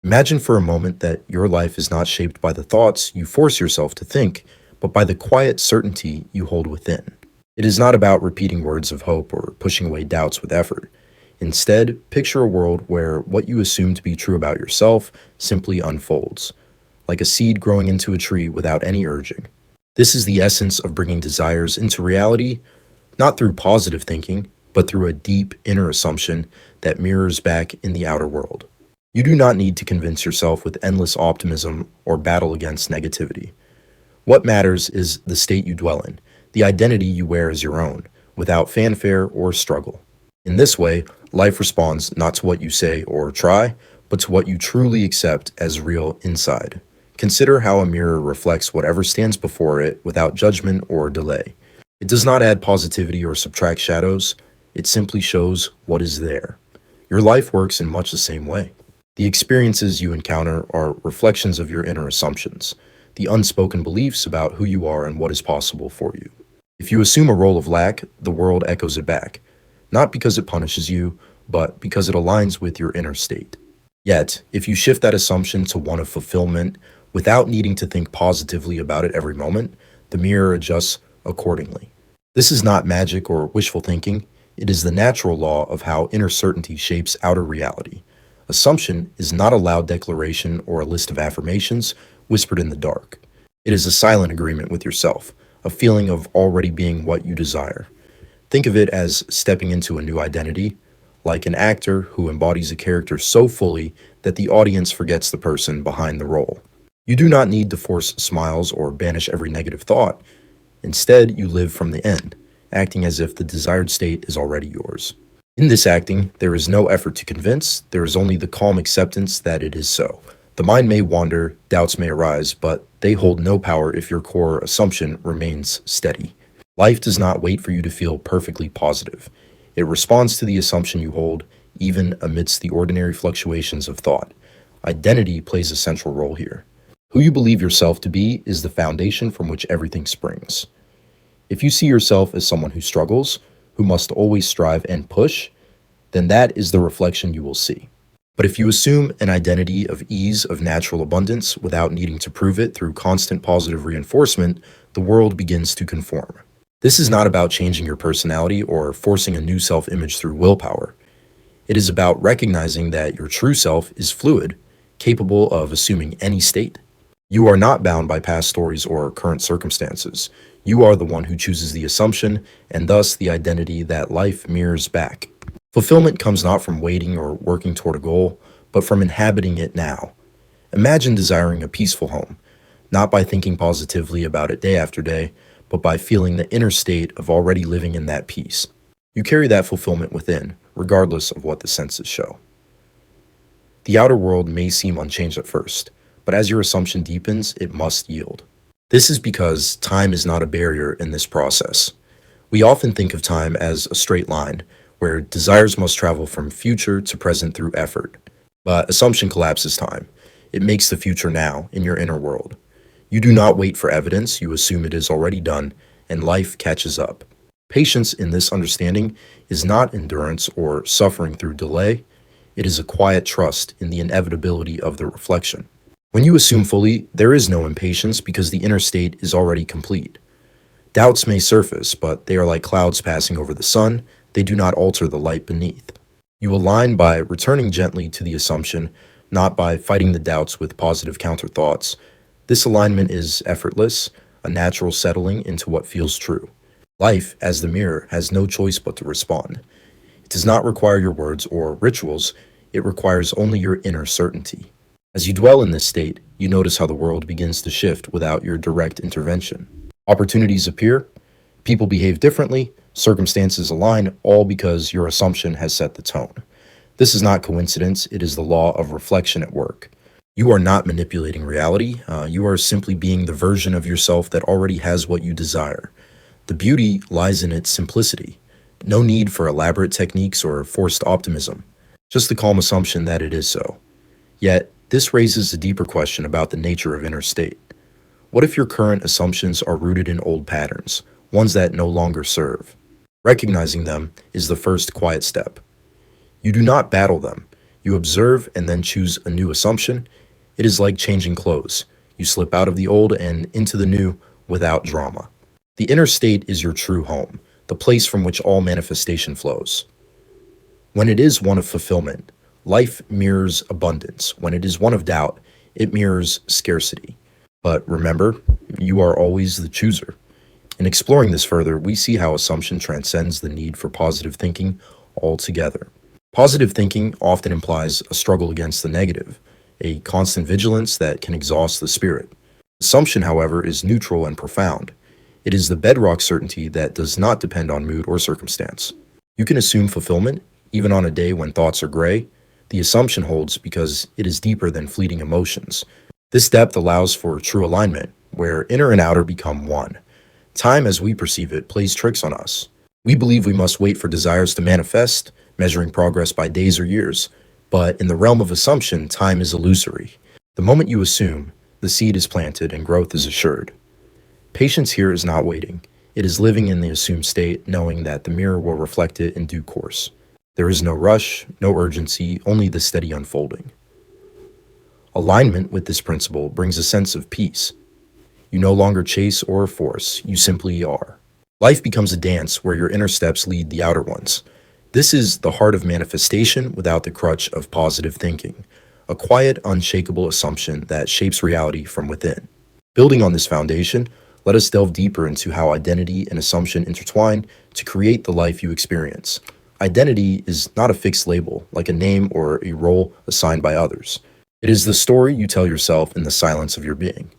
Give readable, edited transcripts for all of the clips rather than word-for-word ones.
Imagine for a moment that your life is not shaped by the thoughts you force yourself to think, but by the quiet certainty you hold within. It is not about repeating words of hope or pushing away doubts with effort. Instead, picture a world where what you assume to be true about yourself simply unfolds, like a seed growing into a tree without any urging. This is the essence of bringing desires into reality, not through positive thinking, but through a deep inner assumption that mirrors back in the outer world. You do not need to convince yourself with endless optimism or battle against negativity. What matters is the state you dwell in, the identity you wear as your own, without fanfare or struggle. In this way, life responds not to what you say or try, but to what you truly accept as real inside. Consider how a mirror reflects whatever stands before it without judgment or delay. It does not add positivity or subtract shadows, it simply shows what is there. Your life works in much the same way. The experiences you encounter are reflections of your inner assumptions, the unspoken beliefs about who you are and what is possible for you. If you assume a role of lack, the world echoes it back, not because it punishes you, but because it aligns with your inner state. Yet, if you shift that assumption to one of fulfillment without needing to think positively about it every moment, the mirror adjusts accordingly. This is not magic or wishful thinking, it is the natural law of how inner certainty shapes outer reality. Assumption is not a loud declaration or a list of affirmations whispered in the dark. It is a silent agreement with yourself, a feeling of already being what you desire. Think of it as stepping into a new identity, like an actor who embodies a character so fully that the audience forgets the person behind the role. You do not need to force smiles or banish every negative thought. Instead, you live from the end, acting as if the desired state is already yours. In this acting, there is no effort to convince, there is only the calm acceptance that it is so. The mind may wander, doubts may arise, but they hold no power if your core assumption remains steady. Life does not wait for you to feel perfectly positive. It responds to the assumption you hold, even amidst the ordinary fluctuations of thought. Identity plays a central role here. Who you believe yourself to be is the foundation from which everything springs. If you see yourself as someone who struggles, who must always strive and push, then that is the reflection you will see. But if you assume an identity of ease, of natural abundance, without needing to prove it through constant positive reinforcement, the world begins to conform. This is not about changing your personality or forcing a new self-image through willpower. It is about recognizing that your true self is fluid, capable of assuming any state. You are not bound by past stories or current circumstances. You are the one who chooses the assumption and thus the identity that life mirrors back. Fulfillment comes not from waiting or working toward a goal, but from inhabiting it now. Imagine desiring a peaceful home, not by thinking positively about it day after day, but by feeling the inner state of already living in that peace. You carry that fulfillment within, regardless of what the senses show. The outer world may seem unchanged at first, but as your assumption deepens, it must yield. This is because time is not a barrier in this process. We often think of time as a straight line, where desires must travel from future to present through effort. But assumption collapses time. It makes the future now in your inner world. You do not wait for evidence, you assume it is already done, and life catches up. Patience in this understanding is not endurance or suffering through delay. It is a quiet trust in the inevitability of the reflection. When you assume fully, there is no impatience because the inner state is already complete. Doubts may surface, but they are like clouds passing over the sun. They do not alter the light beneath. You align by returning gently to the assumption, not by fighting the doubts with positive counterthoughts. This alignment is effortless, a natural settling into what feels true. Life, as the mirror, has no choice but to respond. It does not require your words or rituals, it requires only your inner certainty. As you dwell in this state, you notice how the world begins to shift without your direct intervention. Opportunities appear, people behave differently, circumstances align, all because your assumption has set the tone. This is not coincidence, it is the law of reflection at work. You are not manipulating reality, you are simply being the version of yourself that already has what you desire. The beauty lies in its simplicity. No need for elaborate techniques or forced optimism, just the calm assumption that it is so. Yet, this raises a deeper question about the nature of inner state. What if your current assumptions are rooted in old patterns, ones that no longer serve? Recognizing them is the first quiet step. You do not battle them, You observe and then choose a new assumption. It is like changing clothes. You slip out of the old and into the new without drama. The inner state is your true home, the place from which all manifestation flows. When it is one of fulfillment, life mirrors abundance. When it is one of doubt, it mirrors scarcity. But remember, you are always the chooser. In exploring this further, we see how assumption transcends the need for positive thinking altogether. Positive thinking often implies a struggle against the negative, a constant vigilance that can exhaust the spirit. Assumption, however, is neutral and profound. It is the bedrock certainty that does not depend on mood or circumstance. You can assume fulfillment, even on a day when thoughts are gray. The assumption holds because it is deeper than fleeting emotions. This depth allows for true alignment, where inner and outer become one. Time, as we perceive it, plays tricks on us. We believe we must wait for desires to manifest, measuring progress by days or years. But in the realm of assumption, time is illusory. The moment you assume, the seed is planted and growth is assured. Patience here is not waiting. It is living in the assumed state, knowing that the mirror will reflect it in due course. There is no rush, no urgency, only the steady unfolding. Alignment with this principle brings a sense of peace. You no longer chase or force, you simply are. Life becomes a dance where your inner steps lead the outer ones. This is the heart of manifestation without the crutch of positive thinking, a quiet, unshakable assumption that shapes reality from within. Building on this foundation, let us delve deeper into how identity and assumption intertwine to create the life you experience. Identity is not a fixed label, like a name or a role assigned by others. It is the story you tell yourself in the silence of your being,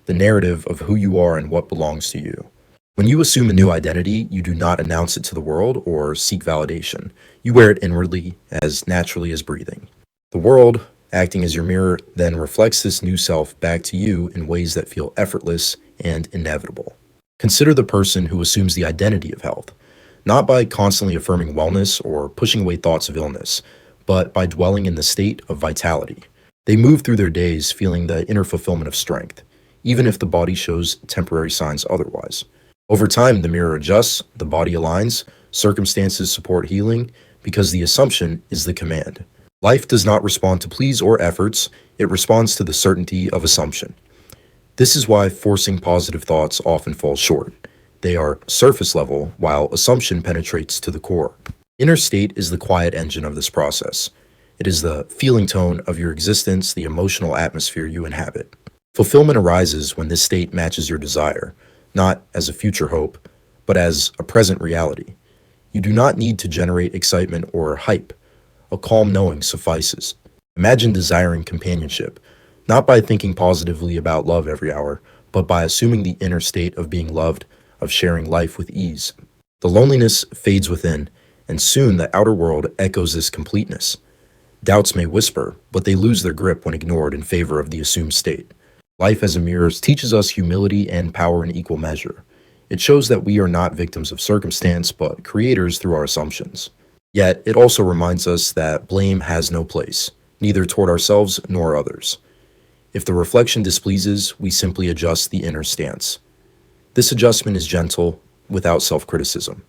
the narrative of who you are and what belongs to you. When you assume a new identity, you do not announce it to the world or seek validation. You wear it inwardly, as naturally as breathing. The world, acting as your mirror, then reflects this new self back to you in ways that feel effortless and inevitable. Consider the person who assumes the identity of health, not by constantly affirming wellness or pushing away thoughts of illness, but by dwelling in the state of vitality. They move through their days feeling the inner fulfillment of strength, even if the body shows temporary signs otherwise. Over time, the mirror adjusts, the body aligns, circumstances support healing, because the assumption is the command. Life does not respond to pleas or efforts, it responds to the certainty of assumption. This is why forcing positive thoughts often falls short. They are surface level, while assumption penetrates to the core. Inner state is the quiet engine of this process. It is the feeling tone of your existence, the emotional atmosphere you inhabit. Fulfillment arises when this state matches your desire, not as a future hope, but as a present reality. You do not need to generate excitement or hype. A calm knowing suffices. Imagine desiring companionship, not by thinking positively about love every hour, but by assuming the inner state of being loved, of sharing life with ease. The loneliness fades within, and soon the outer world echoes this completeness. Doubts may whisper, but they lose their grip when ignored in favor of the assumed state. Life as a mirror teaches us humility and power in equal measure. It shows that we are not victims of circumstance, but creators through our assumptions. Yet, it also reminds us that blame has no place, neither toward ourselves nor others. If the reflection displeases, we simply adjust the inner stance. This adjustment is gentle, without self-criticism.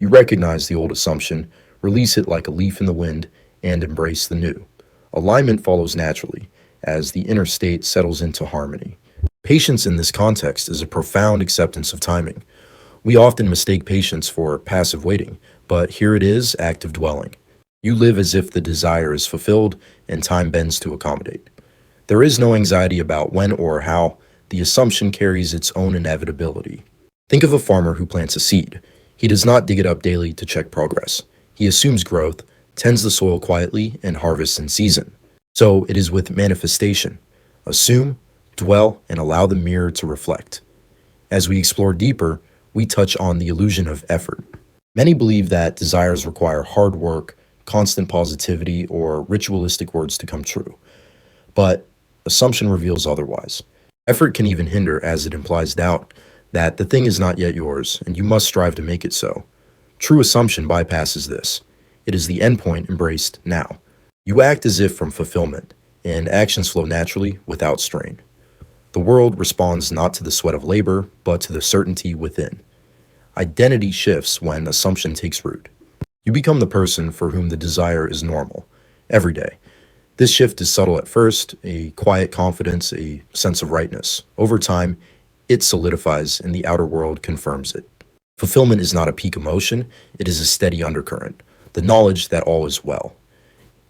You recognize the old assumption, release it like a leaf in the wind, and embrace the new. Alignment follows naturally, as the inner state settles into harmony. Patience in this context is a profound acceptance of timing. We often mistake patience for passive waiting, but here it is, active dwelling. You live as if the desire is fulfilled and time bends to accommodate. There is no anxiety about when or how. The assumption carries its own inevitability. Think of a farmer who plants a seed. He does not dig it up daily to check progress. He assumes growth, tends the soil quietly, and harvests in season. So it is with manifestation. Assume, dwell, and allow the mirror to reflect. As we explore deeper, we touch on the illusion of effort. Many believe that desires require hard work, constant positivity, or ritualistic words to come true. But assumption reveals otherwise. Effort can even hinder, as it implies doubt, that the thing is not yet yours, and you must strive to make it so. True assumption bypasses this. It is the endpoint embraced now. You act as if from fulfillment, and actions flow naturally without strain. The world responds not to the sweat of labor, but to the certainty within. Identity shifts when assumption takes root. You become the person for whom the desire is normal, every day. This shift is subtle at first, a quiet confidence, a sense of rightness. Over time, it solidifies and the outer world confirms it. Fulfillment is not a peak emotion, it is a steady undercurrent, the knowledge that all is well.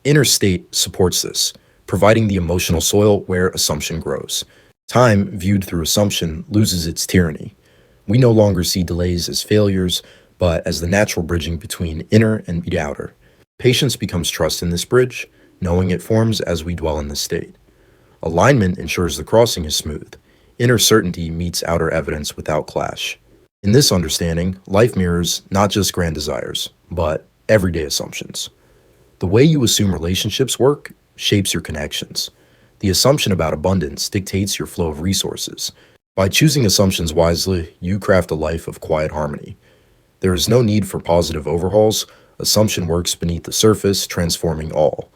Inner state supports this, providing the emotional soil where assumption grows. Time, viewed through assumption, loses its tyranny. We no longer see delays as failures, but as the natural bridging between inner and the outer. Patience becomes trust in this bridge, knowing it forms as we dwell in the state. Alignment ensures the crossing is smooth. Inner certainty meets outer evidence without clash. In this understanding, life mirrors not just grand desires, but everyday assumptions. The way you assume relationships work shapes your connections. The assumption about abundance dictates your flow of resources. By choosing assumptions wisely, you craft a life of quiet harmony. There is no need for positive overhauls. Assumption works beneath the surface, transforming all.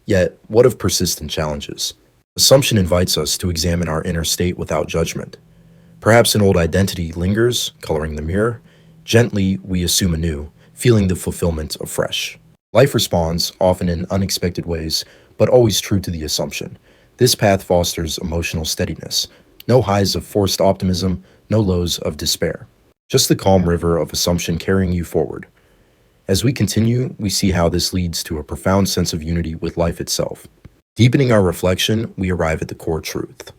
Yet, what of persistent challenges? Assumption invites us to examine our inner state without judgment. Perhaps an old identity lingers, coloring the mirror. Gently, we assume anew, feeling the fulfillment afresh. Life responds, often in unexpected ways, but always true to the assumption. This path fosters emotional steadiness. No highs of forced optimism, no lows of despair. Just the calm river of assumption carrying you forward. As we continue, we see how this leads to a profound sense of unity with life itself. Deepening our reflection, we arrive at the core truth.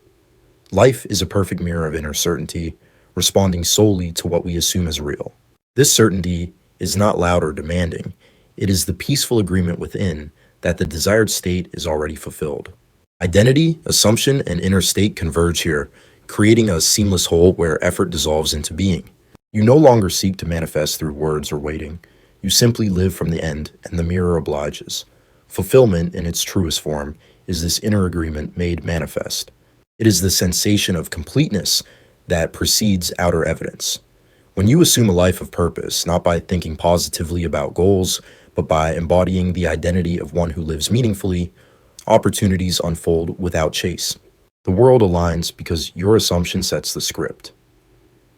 Life is a perfect mirror of inner certainty, responding solely to what we assume as real. This certainty is not loud or demanding. It is the peaceful agreement within that the desired state is already fulfilled. Identity, assumption, and inner state converge here, creating a seamless whole where effort dissolves into being. You no longer seek to manifest through words or waiting. You simply live from the end, and the mirror obliges. Fulfillment, in its truest form, is this inner agreement made manifest. It is the sensation of completeness that precedes outer evidence. When you assume a life of purpose, not by thinking positively about goals, but by embodying the identity of one who lives meaningfully, opportunities unfold without chase. The world aligns because your assumption sets the script.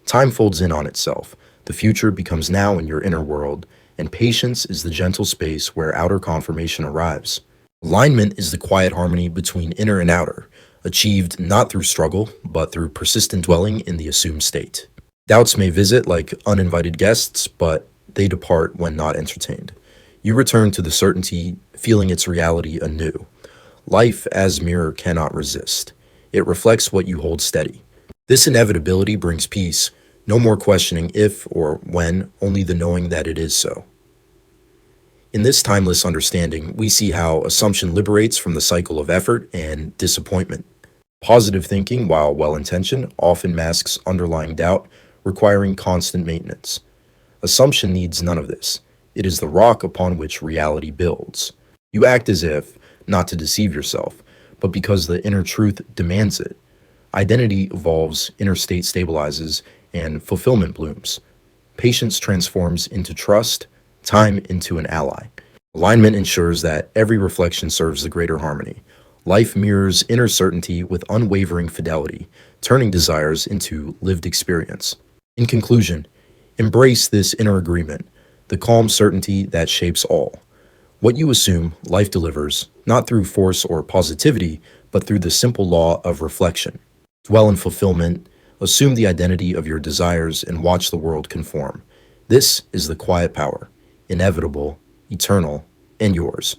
Time folds in on itself. The future becomes now in your inner world, and patience is the gentle space where outer confirmation arrives. Alignment is the quiet harmony between inner and outer, achieved not through struggle, but through persistent dwelling in the assumed state. Doubts may visit like uninvited guests, but they depart when not entertained. You return to the certainty, feeling its reality anew. Life, as mirror, cannot resist. It reflects what you hold steady. This inevitability brings peace. No more questioning if or when, only the knowing that it is so. In this timeless understanding, we see how assumption liberates from the cycle of effort and disappointment. Positive thinking, while well-intentioned, often masks underlying doubt, requiring constant maintenance. Assumption needs none of this. It is the rock upon which reality builds. You act as if, not to deceive yourself, but because the inner truth demands it. Identity evolves, inner state stabilizes, and fulfillment blooms. Patience transforms into trust, time into an ally. Alignment ensures that every reflection serves the greater harmony. Life mirrors inner certainty with unwavering fidelity, turning desires into lived experience. In conclusion, embrace this inner agreement, the calm certainty that shapes all. What you assume, life delivers, not through force or positivity, but through the simple law of reflection. Dwell in fulfillment, assume the identity of your desires, and watch the world conform. This is the quiet power, inevitable, eternal, and yours.